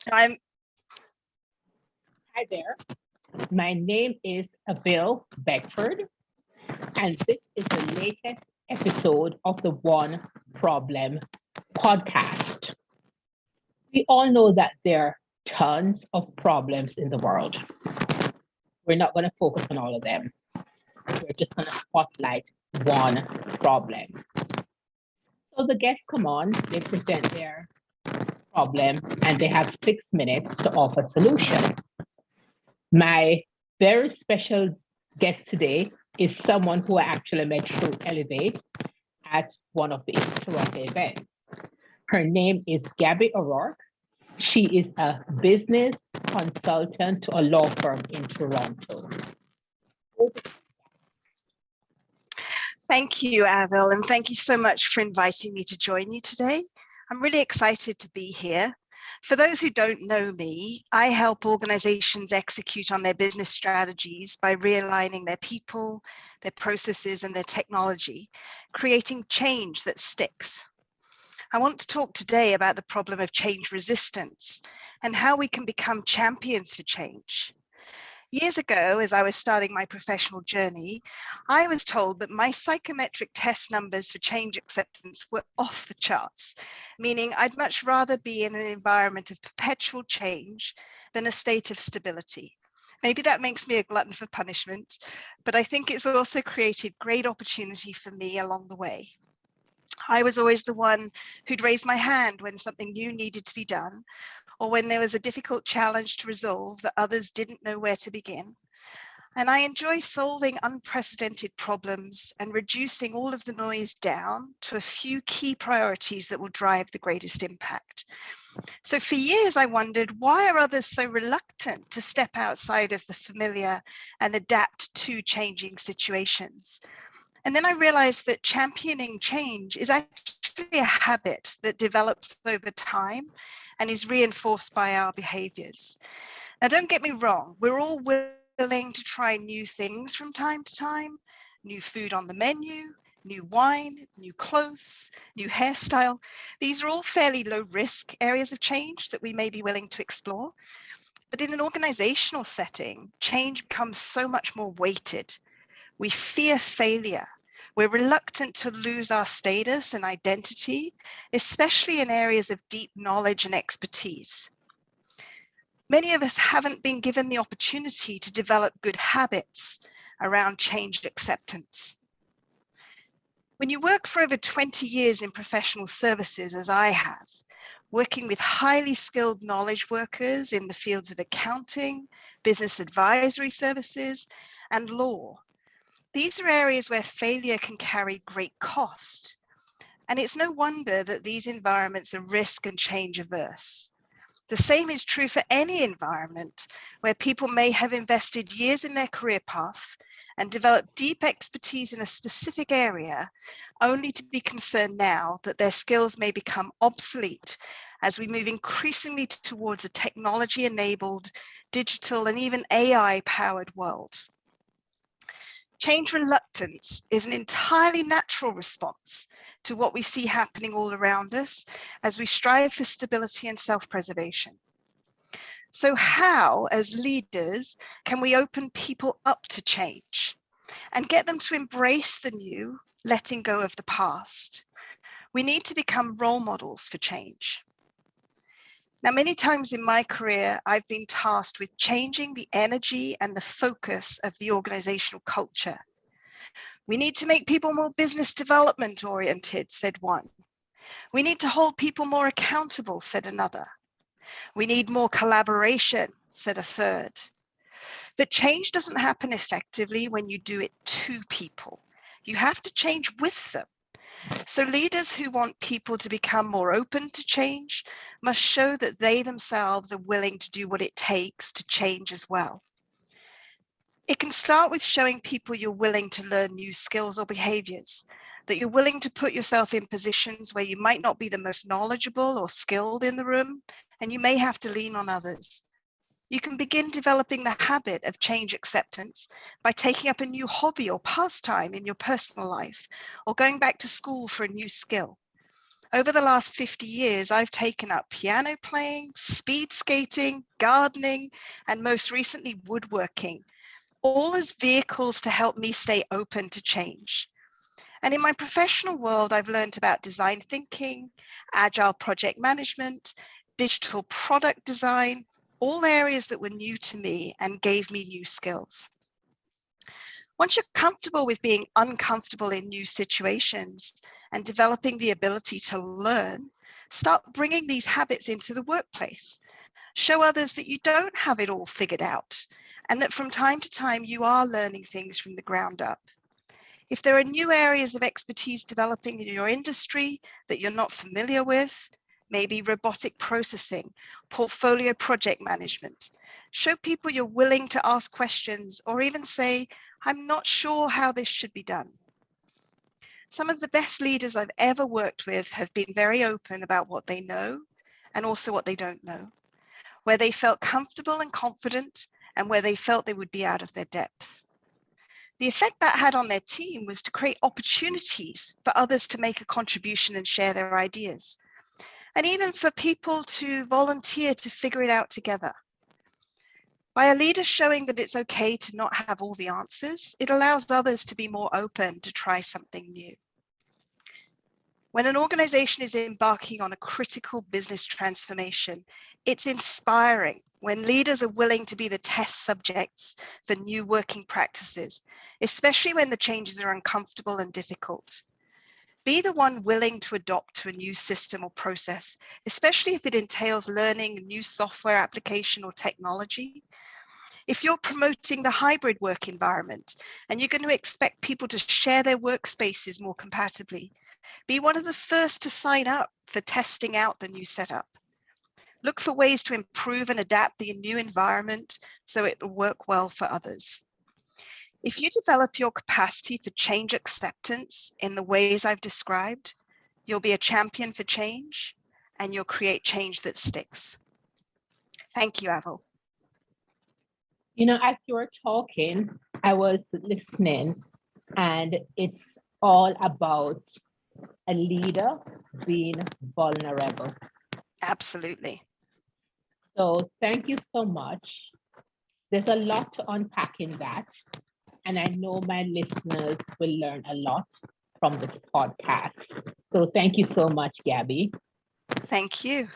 I'm Hi there. My name is Bill Beckford, and this is the latest episode of the One Problem podcast. We all know that there are tons of problems in the world. We're not going to focus on all of them. We're just going to spotlight one problem. So the guests come on, they present their problem, and they have 6 minutes to offer solution. My very special guest today is someone who I actually met through Elevate at one of the Toronto events. Her name is Gabriella O'Rourke. She is a business consultant to a law firm in Toronto. Thank you, Avil, and thank you so much for inviting me to join you today. I'm really excited to be here. For those who don't know me, I help organizations execute on their business strategies by realigning their people, their processes, and their technology, creating change that sticks. I want to talk today about the problem of change resistance and how we can become champions for change. Years ago, as I was starting my professional journey, I was told that my psychometric test numbers for change acceptance were off the charts, meaning I'd much rather be in an environment of perpetual change than a state of stability. Maybe that makes me a glutton for punishment, but I think it's also created great opportunity for me along the way. I was always the one who'd raise my hand when something new needed to be done, or when there was a difficult challenge to resolve that others didn't know where to begin. And I enjoy solving unprecedented problems and reducing all of the noise down to a few key priorities that will drive the greatest impact. So for years, I wondered, why are others so reluctant to step outside of the familiar and adapt to changing situations? And then I realized that championing change is actually a habit that develops over time and is reinforced by our behaviors. Now, don't get me wrong, we're all willing to try new things from time to time, new food on the menu, new wine, new clothes, new hairstyle. These are all fairly low risk areas of change that we may be willing to explore. But in an organizational setting, change becomes so much more weighted. We fear failure. We're reluctant to lose our status and identity, especially in areas of deep knowledge and expertise. Many of us haven't been given the opportunity to develop good habits around change acceptance. When you work for over 20 years in professional services, as I have, working with highly skilled knowledge workers in the fields of accounting, business advisory services, and law, these are areas where failure can carry great cost. And it's no wonder that these environments are risk and change averse. The same is true for any environment where people may have invested years in their career path and developed deep expertise in a specific area, only to be concerned now that their skills may become obsolete as we move increasingly towards a technology-enabled, digital, and even AI-powered world. Change reluctance is an entirely natural response to what we see happening all around us as we strive for stability and self-preservation. So how, as leaders, can we open people up to change and get them to embrace the new, letting go of the past? We need to become role models for change. Now, many times in my career, I've been tasked with changing the energy and the focus of the organizational culture. We need to make people more business development oriented, said one. We need to hold people more accountable, said another. We need more collaboration, said a third. But change doesn't happen effectively when you do it to people. You have to change with them. So leaders who want people to become more open to change must show that they themselves are willing to do what it takes to change as well. It can start with showing people you're willing to learn new skills or behaviors, that you're willing to put yourself in positions where you might not be the most knowledgeable or skilled in the room, and you may have to lean on others. You can begin developing the habit of change acceptance by taking up a new hobby or pastime in your personal life, or going back to school for a new skill. Over the last 50 years, I've taken up piano playing, speed skating, gardening, and most recently woodworking, all as vehicles to help me stay open to change. And in my professional world, I've learned about design thinking, agile project management, digital product design, all areas that were new to me and gave me new skills. Once you're comfortable with being uncomfortable in new situations and developing the ability to learn, start bringing these habits into the workplace. Show others that you don't have it all figured out and that from time to time you are learning things from the ground up. If there are new areas of expertise developing in your industry that you're not familiar with, maybe robotic processing, portfolio project management, show people you're willing to ask questions or even say, I'm not sure how this should be done. Some of the best leaders I've ever worked with have been very open about what they know and also what they don't know, where they felt comfortable and confident and where they felt they would be out of their depth. The effect that had on their team was to create opportunities for others to make a contribution and share their ideas, and even for people to volunteer to figure it out together. By a leader showing that it's okay to not have all the answers, it allows others to be more open to try something new. When an organization is embarking on a critical business transformation, it's inspiring when leaders are willing to be the test subjects for new working practices, especially when the changes are uncomfortable and difficult. Be the one willing to adopt to a new system or process, especially if it entails learning a new software application or technology. If you're promoting the hybrid work environment and you're going to expect people to share their workspaces more compatibly, be one of the first to sign up for testing out the new setup. Look for ways to improve and adapt the new environment so it will work well for others. If you develop your capacity for change acceptance in the ways I've described, you'll be a champion for change and you'll create change that sticks. Thank you, Avril. You know, as you were talking, I was listening, and it's all about a leader being vulnerable. Absolutely. So thank you so much. There's a lot to unpack in that, and I know my listeners will learn a lot from this podcast. So thank you so much, Gabby. Thank you.